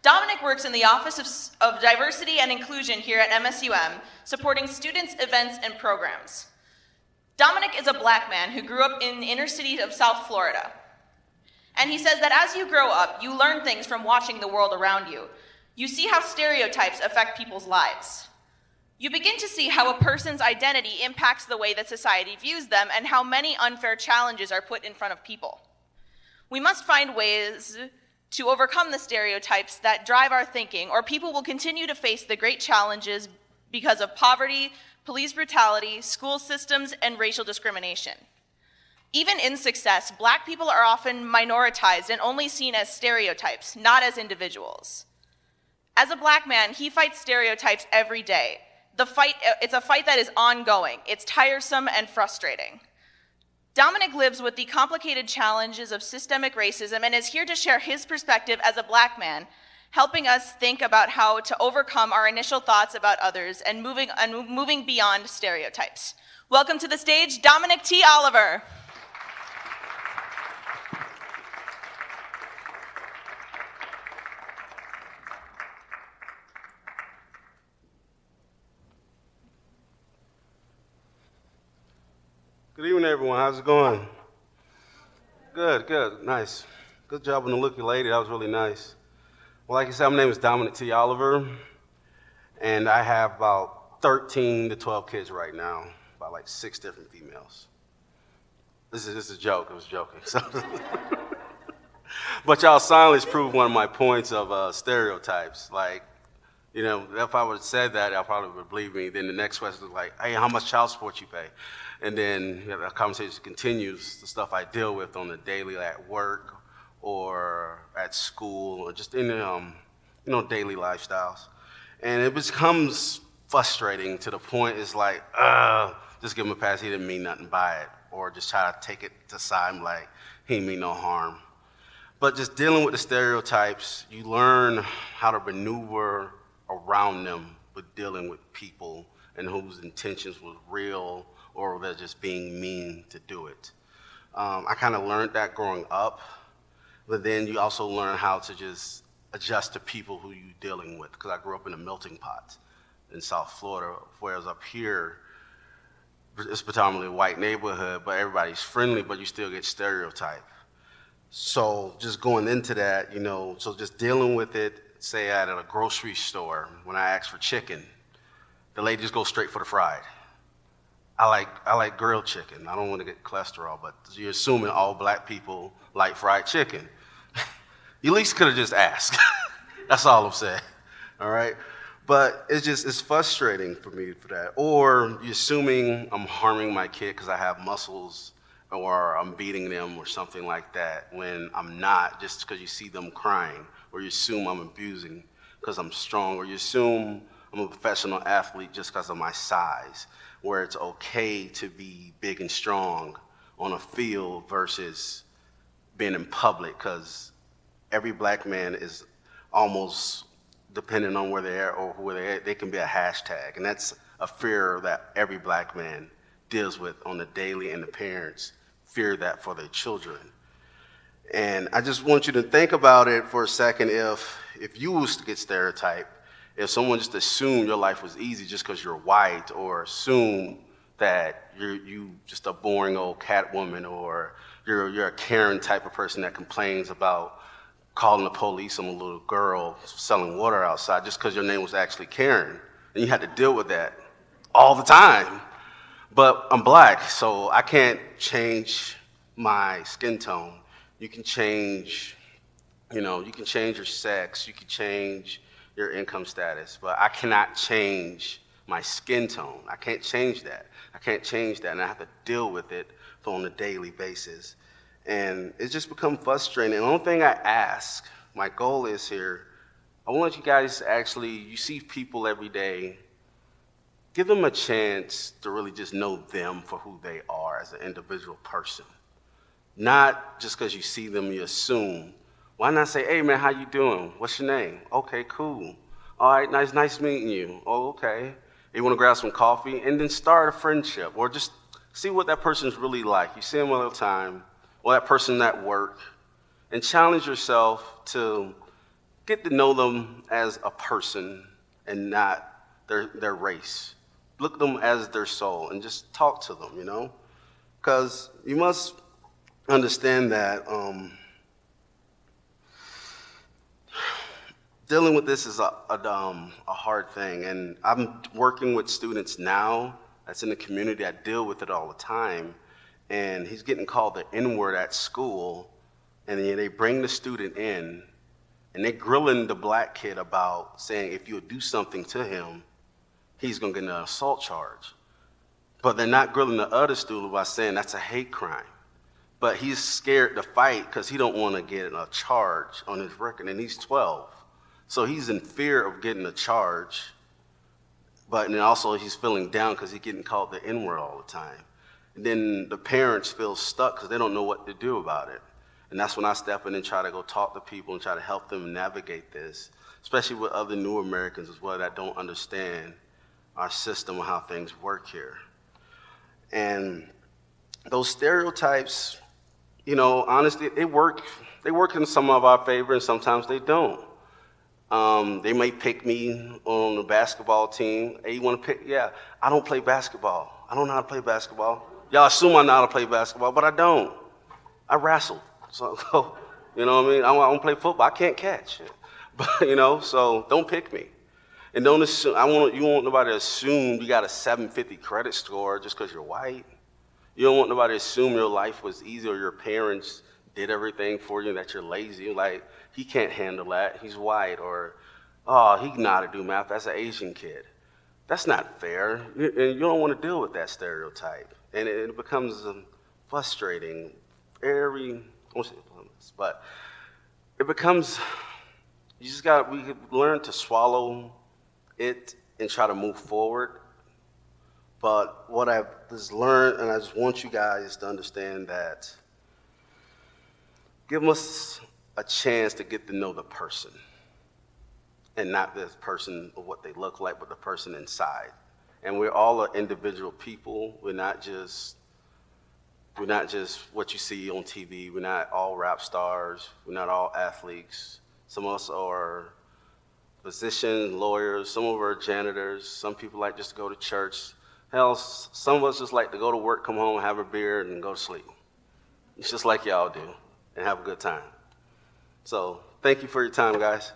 Dominick works in the Office of Diversity and Inclusion here at MSUM, supporting students, events, and programs. Dominick is a black man who grew up in the inner city of South Florida. And he says that as you grow up, you learn things from watching the world around you. You see how stereotypes affect people's lives. You begin to see how a person's identity impacts the way that society views them and how many unfair challenges are put in front of people. We must find ways to overcome the stereotypes that drive our thinking, or people will continue to face the great challenges because of poverty, police brutality, school systems, and racial discrimination. Even in success, black people are often minoritized and only seen as stereotypes, not as individuals. As a black man, he fights stereotypes every day. It's a fight that is ongoing. It's tiresome and frustrating. Dominick lives with the complicated challenges of systemic racism and is here to share his perspective as a black man, helping us think about how to overcome our initial thoughts about others and moving beyond stereotypes. Welcome to the stage, Dominick T. Oliver. Good evening, everyone. How's it going? Good, nice. Good job on the looky lady. That was really nice. Well, like I said, my name is Dominick T. Oliver, and I have about 13 to 12 kids right now, about like 6 different females. This is a joke. I was joking. But y'all silence proved one of my points of stereotypes. Like, you know, if I would have said that, y'all probably would believe me. Then the next question was like, hey, how much child support you pay? And then the conversation continues, the stuff I deal with on the daily at work or at school or just in daily lifestyles. And it becomes frustrating to the point it's like, just give him a pass, he didn't mean nothing by it. Or just try to take it to side and like, he didn't mean no harm. But just dealing with the stereotypes, you learn how to maneuver around them with dealing with people and whose intentions was real or they're just being mean to do it. I kind of learned that growing up, but then you also learn how to just adjust to people who you're dealing with, because I grew up in a melting pot in South Florida, whereas up here, it's predominantly a white neighborhood, but everybody's friendly, but you still get stereotyped. So just going into that, so just dealing with it, say at a grocery store, when I ask for chicken, the lady just goes straight for the fried. I like grilled chicken. I don't want to get cholesterol, but you're assuming all black people like fried chicken. You at least could have just asked. That's all I'm saying, all right? But it's frustrating for me for that. Or you're assuming I'm harming my kid because I have muscles or I'm beating them or something like that when I'm not, just because you see them crying. Or you assume I'm abusing because I'm strong. Or you assume I'm a professional athlete just because of my size, where it's okay to be big and strong on a field versus being in public, because every black man is almost, depending on where they're or who they're, they can be a hashtag. And that's a fear that every black man deals with on the daily, and the parents fear that for their children. And I just want you to think about it for a second. If you was to get stereotyped, if someone just assumed your life was easy just because you're white, or assume that you just a boring old cat woman, or you're a Karen type of person that complains about calling the police on a little girl selling water outside just because your name was actually Karen, and you had to deal with that all the time. But I'm black, so I can't change my skin tone. You can change, you can change your sex, you can change your income status, but I cannot change my skin tone. I can't change that. And I have to deal with it on a daily basis. And it's just become frustrating. And the only thing I ask, my goal is here, I want you guys to actually, you see people every day, give them a chance to really just know them for who they are as an individual person. Not just because you see them, you assume. Why not say, hey man, how you doing? What's your name? Okay, cool. All right, nice meeting you. Oh, okay. You want to grab some coffee? And then start a friendship, or just see what that person's really like. You see them all the time, or that person at work, and challenge yourself to get to know them as a person and not their race. Look at them as their soul and just talk to them, you know? Because you must understand that dealing with this is a hard thing. And I'm working with students now that's in the community. I deal with it all the time. And he's getting called the N-word at school. And then they bring the student in, and they're grilling the black kid about saying if you do something to him, he's going to get an assault charge. But they're not grilling the other student by saying that's a hate crime. But he's scared to fight because he don't want to get a charge on his record, and he's 12. So he's in fear of getting a charge, but then also he's feeling down because he's getting called the N-word all the time. And then the parents feel stuck because they don't know what to do about it. And that's when I step in and try to go talk to people and try to help them navigate this, especially with other new Americans as well that don't understand our system and how things work here. And those stereotypes, you know, honestly, they work in some of our favor and sometimes they don't. They may pick me on the basketball team. Hey, you want to pick? Yeah, I don't play basketball. I don't know how to play basketball. Y'all assume I know how to play basketball, but I don't. I wrestle. So, you know what I mean? I don't play football. I can't catch. But, you know, so don't pick me. And don't assume, you don't want nobody to assume you got a 750 credit score just because you're white. You don't want nobody to assume your life was easy or your parents did everything for you, that you're lazy. Like, he can't handle that. He's white. Or, oh, he know how to do math. That's an Asian kid. That's not fair. And you don't want to deal with that stereotype. And it becomes frustrating, but it becomes, we learn to swallow it and try to move forward. But what I've just learned, and I just want you guys to understand that, give us a chance to get to know the person, and not the person of what they look like, but the person inside. And we're all individual people. We're not just what you see on TV. We're not all rap stars. We're not all athletes. Some of us are physicians, lawyers. Some of us are janitors. Some people like just to go to church. Hell, some of us just like to go to work, come home, have a beer, and go to sleep. It's just like y'all do, and have a good time. So thank you for your time, guys.